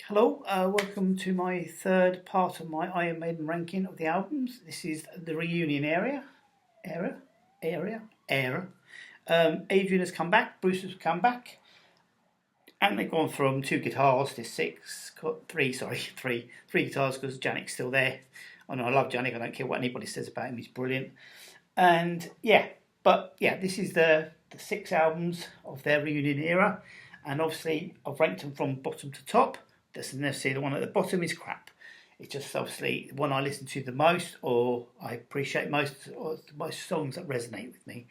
Hello, welcome to my third part of my Iron Maiden ranking of the albums. This is the reunion era. Adrian has come back, Bruce has come back, and they've gone from two guitars to three guitars because Jannic's still there. I know I love Jannic, I don't care what anybody says about him, he's brilliant. And this is the six albums of their reunion era, and obviously I've ranked them from bottom to top. Doesn't necessarily the one at the bottom is crap. It's just obviously the one I listen to the most, or I appreciate most, or the most songs that resonate with me.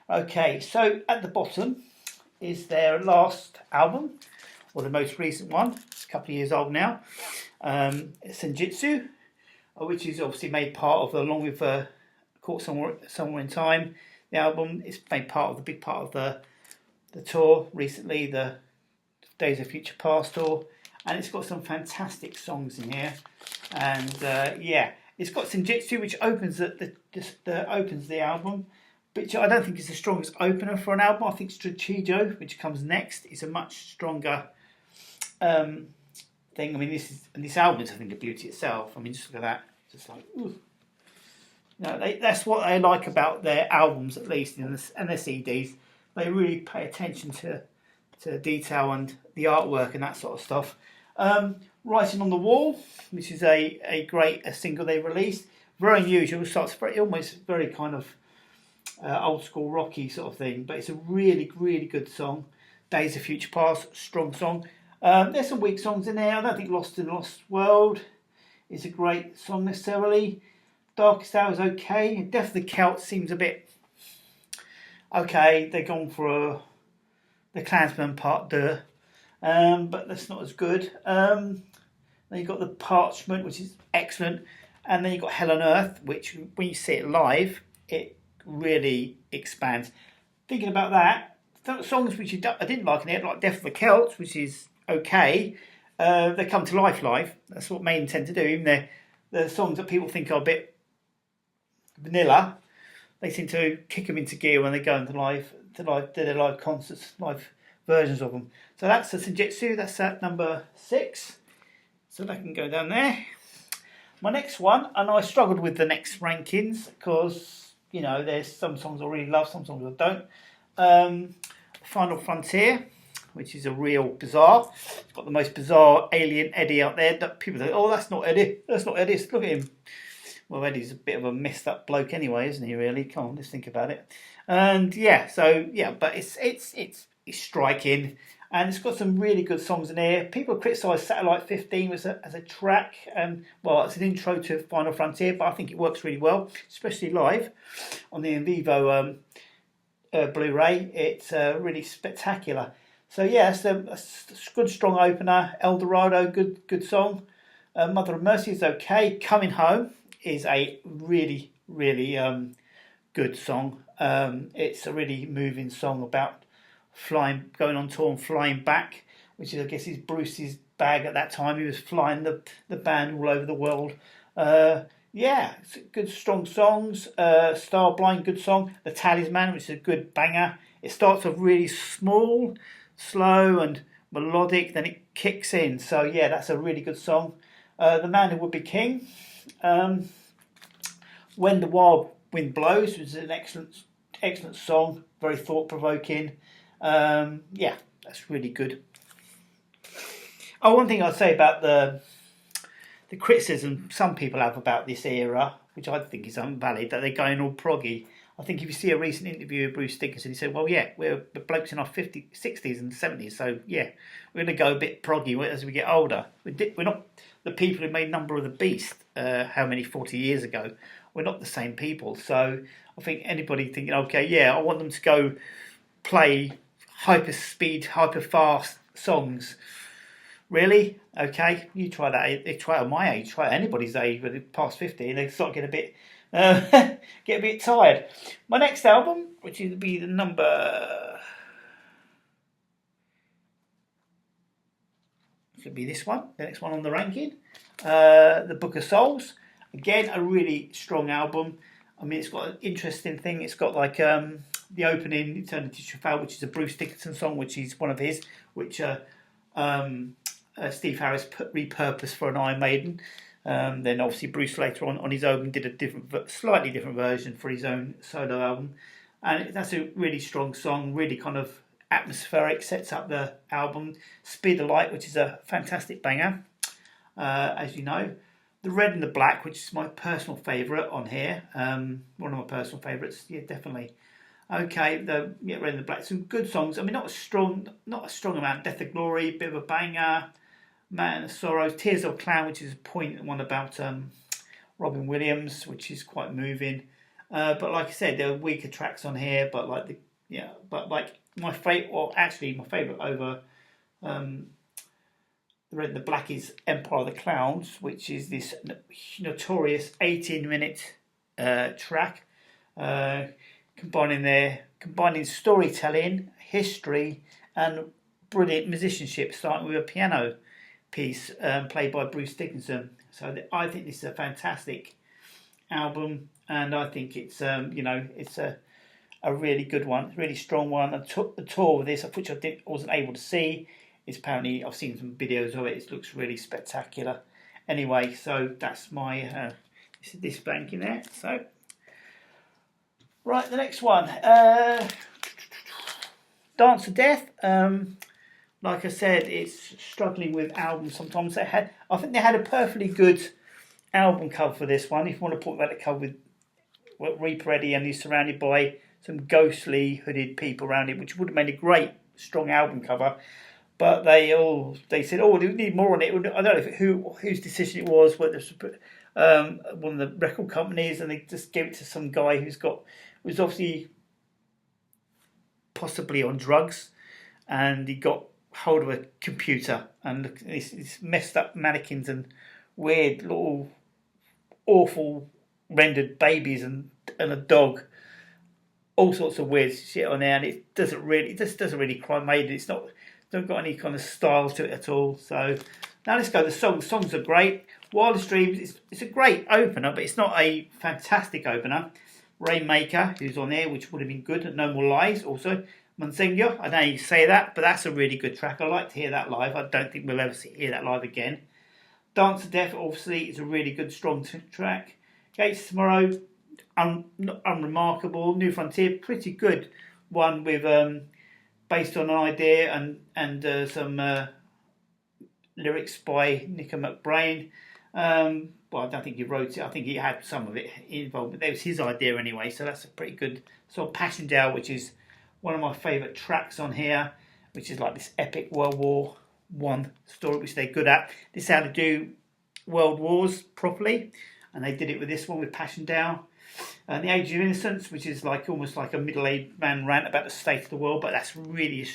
Okay, so at the bottom is their last album, or the most recent one. It's a couple of years old now. Senjutsu, which is obviously made part of, along with Caught Somewhere in Time. The album is made big part of the tour recently, the Days of Future Past tour. And it's got some fantastic songs in here, and it's got Senjutsu, which opens opens the album, which I don't think is the strongest opener for an album. I think Stratejo, which comes next, is a much stronger thing. I mean, this album is, I think, a beauty itself. I mean, just look at that, just like ooh. That's what I like about their albums, at least, and their CDs. They really pay attention to detail and the artwork and that sort of stuff. Writing on the Wall, which is a great single they released. Very unusual, starts almost very kind of old school rocky sort of thing, but it's a really, really good song. Days of Future Past, strong song. There's some weak songs in there. I don't think Lost in the Lost World is a great song necessarily. Darkest Hour is okay. Death of the Celts seems a bit okay. They've gone for the Klansman Part 2. But that's not as good. Then you've got The Parchment, which is excellent. And then you've got Hell on Earth, which when you see it live, it really expands. Thinking about that, songs which I didn't like in it, like Death of the Celts, which is okay, they come to life live. That's what Maiden tend to do. Even the songs that people think are a bit vanilla, they seem to kick them into gear when they go into do their live concerts, live versions of them. So that's the Senjutsu, that's at number 6. So that can go down there. My next one, and I struggled with the next rankings because, there's some songs I really love, some songs I don't. Final Frontier, which is a real bizarre. It's got the most bizarre alien Eddie out there. That people think, oh, that's not Eddie. That's not Eddie. Look at him. Well, Eddie's a bit of a messed up bloke anyway, isn't he? Really? Come on, let's think about it. And but it's striking, and it's got some really good songs in here. People criticise Satellite 15 as a track, and it's an intro to Final Frontier, but I think it works really well, especially live on the In Vivo Blu-ray. It's really spectacular. So it's a good strong opener. El Dorado, good song. Mother of Mercy is okay. Coming Home is a really, really good song. It's a really moving song about going on tour and flying back, which is, I guess, is Bruce's bag at that time. He was flying the band all over the world. It's good, strong songs. Starblind, good song. The Talisman, which is a good banger. It starts off really small, slow and melodic, then it kicks in. So that's a really good song. The Man Who Would Be King. When the Wild Wind Blows, which is an excellent song, very thought-provoking. That's really good. One thing I'd say about the criticism some people have about this era, which I think is unvalid, that they're going all proggy. I think if you see a recent interview with Bruce Dickinson, he said, we're blokes in our 50s, 60s and 70s, so we're going to go a bit proggy as we get older. We're not the people who made Number of the Beast, 40 years ago. We're not the same people. So I think anybody thinking, I want them to go play hyper speed, hyper fast songs. Really? Okay, you try that. They try at my age, try at anybody's age, but past 50, and they start getting get a bit tired. My next album, which will be the number, should be this one, the next one on the ranking, The Book of Souls. Again, a really strong album. I mean, it's got an interesting thing. It's got like the opening, Eternity Shall Fail, which is a Bruce Dickinson song, which is one of his, which Steve Harris repurposed for an Iron Maiden. Then obviously Bruce later on his own did a slightly different version for his own solo album, and that's a really strong song, really kind of atmospheric, sets up the album. Speed of Light, which is a fantastic banger, as you know. The Red and the Black, which is my personal favourite on here, one of my personal favourites, yeah, definitely. Okay, the Red and the Black, some good songs. I mean, not a strong amount. Death of Glory, bit of a banger. Man of Sorrows, Tears of a Clown, which is a poignant one about Robin Williams, which is quite moving. But like I said, there are weaker tracks on here. But like my favourite over the Red and the Black is Empire of the Clouds, which is this notorious 18-minute track, combining storytelling, history, and brilliant musicianship, starting with a piano piece played by Bruce Dickinson. So I think this is a fantastic album, and I think it's it's a really good one, really strong one. The tour with this, which I wasn't able to see, is apparently I've seen some videos of it. It looks really spectacular. Anyway, so that's my this bank in there. So right, the next one, Dance to Death. Like I said, it's struggling with albums sometimes. I think they had a perfectly good album cover for this one. If you want to put that cover with Reaper Eddie, and he's surrounded by some ghostly hooded people around him, which would have made a great strong album cover. But they said, "Oh, we need more on it." I don't know whose decision it was, whether it's one of the record companies, and they just gave it to some guy who's obviously possibly on drugs, and he got hold of a computer and these messed up mannequins and weird little awful rendered babies and a dog, all sorts of weird shit on there, and it just doesn't really quite Maiden. It's not got any kind of style to it at all. So now let's go. The songs are great. Wildest Dreams, it's a great opener, but it's not a fantastic opener. Rainmaker, who's on there, which would have been good. And No More Lies also. Monsignor, I know you say that, but that's a really good track. I like to hear that live. I don't think we'll ever hear that live again. Dance to Death, obviously, is a really good, strong track. Gates Tomorrow, unremarkable. New Frontier, pretty good one with based on an idea and some lyrics by Nico McBrain. Well, I don't think he wrote it. I think he had some of it involved, but it was his idea anyway. So that's a pretty good sort of Passchendaele, which is one of my favourite tracks on here, which is like this epic World War I story, which they're good at. This is how to do world wars properly, and they did it with this one with Passchendaele. The Age of Innocence, which is like almost like a middle-aged man rant about the state of the world, but that's really a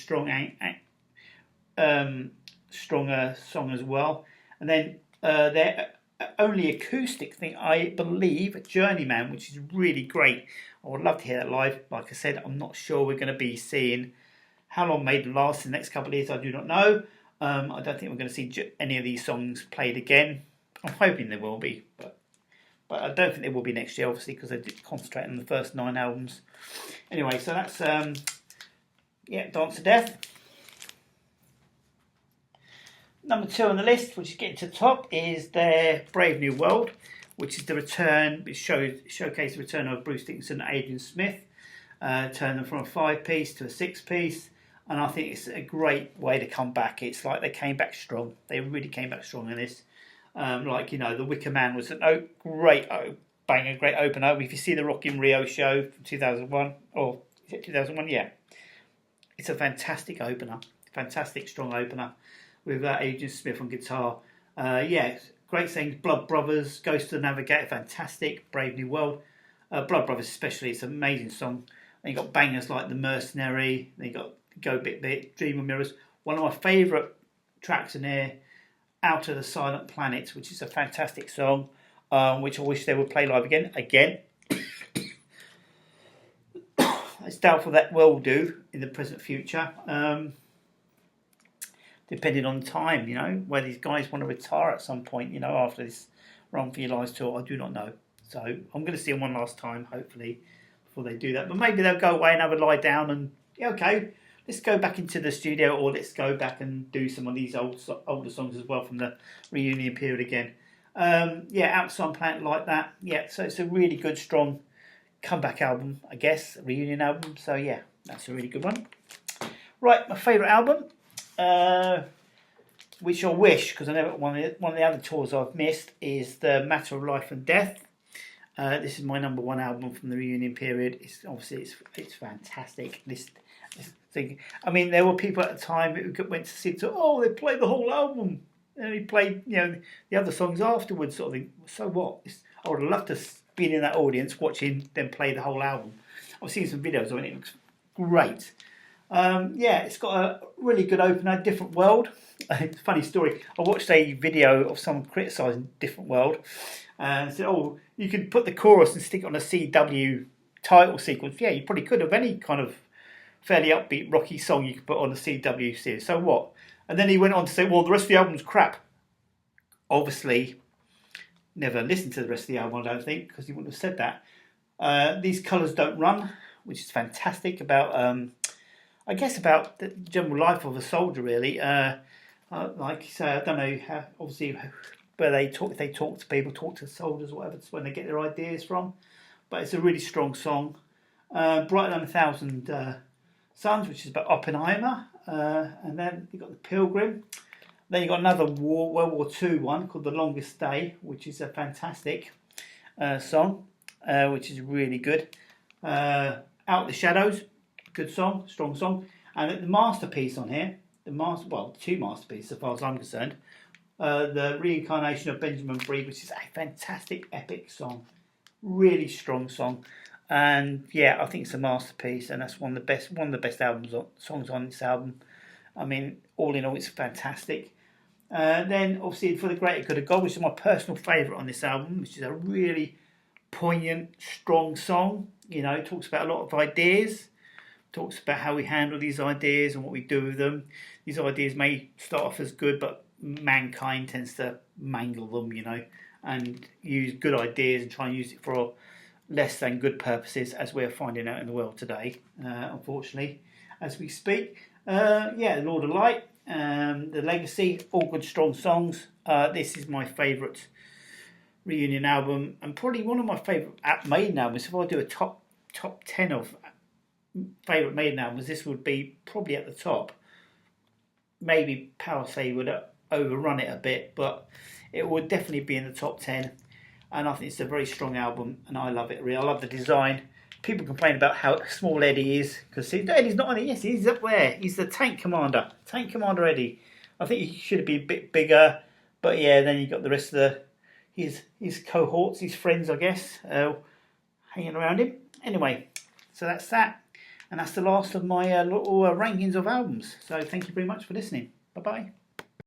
stronger song as well. And then their only acoustic thing, I believe, Journeyman, which is really great. I would love to hear that live. Like I said, I'm not sure we're going to be seeing how long Maiden lasts in the next couple of years. I do not know. I don't think we're going to see any of these songs played again. I'm hoping there will be, but I don't think there will be next year, obviously, because they did concentrate on the first 9 albums. Anyway, so that's Dance to Death. Number 2 on the list, which is getting to the top, is their Brave New World, which is the return, which showcased the return of Bruce Dickinson and Adrian Smith, turned them from a 5-piece to a 6-piece, and I think it's a great way to come back. It's like they came back strong. They really came back strong in this. The Wicker Man was a great banger, great opener. If you see the Rock in Rio show from 2001, or is it 2001? Yeah. It's a fantastic opener, fantastic strong opener with Adrian Smith on guitar. Great things. Blood Brothers, Ghost of the Navigator, fantastic. Brave New World. Blood Brothers especially, it's an amazing song. Then you got bangers like The Mercenary, then you got Go Bit Bit, Dream of Mirrors. One of my favourite tracks in there, Out of the Silent Planet, which is a fantastic song, which I wish they would play live again. It's doubtful that will do in the present future. Depending on time, where these guys want to retire at some point, after this Run for Your Lives tour, I do not know. So I'm going to see them one last time, hopefully, before they do that. But maybe they'll go away and have a lie down and, let's let's go back into the studio, or let's go back and do some of these older songs as well from the reunion period again. Outside on Planet like that. Yeah, so it's a really good, strong comeback album, I guess, a reunion album. So yeah, that's a really good one. Right, my favourite album, which I wish, because I never one of the other tours I've missed, is the Matter of Life and Death. This is my number one album from the reunion period. It's fantastic. This thing. I mean, there were people at the time who went to see it. So, they played the whole album, and he played the other songs afterwards. Sort of thing. So what? I would have loved to be in that audience watching them play the whole album. I've seen some videos of it. It looks great. It's got a really good opener, Different World. It's a funny story. I watched a video of someone criticising Different World and said, you could put the chorus and stick it on a CW title sequence. Yeah, you probably could have any kind of fairly upbeat, rocky song you could put on a CW series. So what? And then he went on to say, well, the rest of the album's crap. Obviously, never listened to the rest of the album, I don't think, because he wouldn't have said that. These Colours Don't Run, which is fantastic about... about the general life of a soldier, really. Like you say, I don't know how, obviously, where they talk to people, talk to soldiers, whatever, it's when they get their ideas from. But it's a really strong song. Brighter Than 1,000 Suns, which is about Oppenheimer. And then you've got The Pilgrim. Then you've got another World War II one called The Longest Day, which is a fantastic song, which is really good. Out the Shadows. Good song, strong song. And the masterpiece on here, two masterpieces as far as I'm concerned, the Reincarnation of Benjamin Breed, which is a fantastic, epic song. Really strong song. And I think it's a masterpiece, and that's one of the best songs on this album. I mean, all in all, it's fantastic. Then, obviously, For the Greater Good of God, which is my personal favourite on this album, which is a really poignant, strong song. It talks about a lot of ideas. Talks about how we handle these ideas and what we do with them. These ideas may start off as good, but mankind tends to mangle them, and use good ideas and try and use it for less than good purposes, as we're finding out in the world today, unfortunately, as we speak. The Lord of Light, The Legacy, all good, strong songs. This is my favourite reunion album, and probably one of my favourite Maiden albums. If I do a top 10 of favourite Maiden albums, this would be probably at the top. Maybe Power Say would overrun it a bit, but it would definitely be in the top 10. And I think it's a very strong album, and I love it. Really, I love the design. People complain about how small Eddie is, because Eddie's not on it. Yes, he's up there. He's the tank commander Eddie. I think he should be a bit bigger, but then you've got the rest of his cohorts, his friends, I guess, hanging around him. Anyway, so that's that. And that's the last of my little rankings of albums. So thank you very much for listening. Bye-bye.